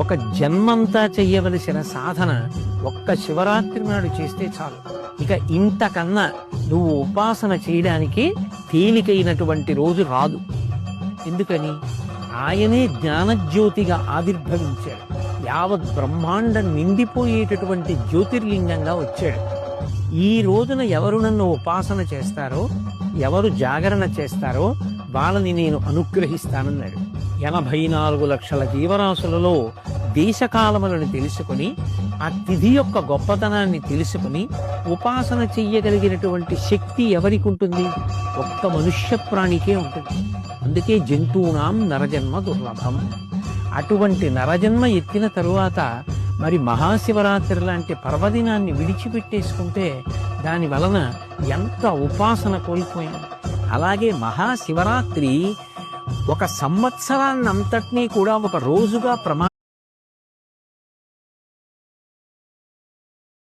ఒక జన్మంతా చెయ్యవలసిన సాధన ఒక్క శివరాత్రి నాడు చేస్తే చాలు. ఇక ఇంతకన్నా నువ్వు ఉపాసన చేయడానికి తేలికైనటువంటి రోజు రాదు. ఎందుకని? ఆయనే జ్ఞానజ్యోతిగా ఆవిర్భవించాడు. యావత్ బ్రహ్మాండం నిండిపోయేటటువంటి జ్యోతిర్లింగంగా వచ్చాడు. ఈ రోజున ఎవరు నన్ను ఉపాసన చేస్తారో, ఎవరు జాగరణ చేస్తారో వాళ్ళని నేను అనుగ్రహిస్తానన్నాడు. 84 లక్షల జీవరాశులలో దేశకాలములను తెలుసుకుని, ఆ తిథి యొక్క గొప్పతనాన్ని తెలుసుకుని ఉపాసన చెయ్యగలిగినటువంటి శక్తి ఎవరికి ఉంటుంది? ఒక్క మనుష్య ప్రాణికే ఉంటుంది. అందుకే జంతువునాం నరజన్మ దుర్లభం. అటువంటి నరజన్మ ఎత్తిన తరువాత మరి మహాశివరాత్రి లాంటి పర్వదినాన్ని విడిచిపెట్టేసుకుంటే దాని వలన ఎంత ఉపాసన కోల్పోయాం. అలాగే మహాశివరాత్రి ఒక సంవత్సరాన్నంతటినీ కూడా ఒక రోజుగా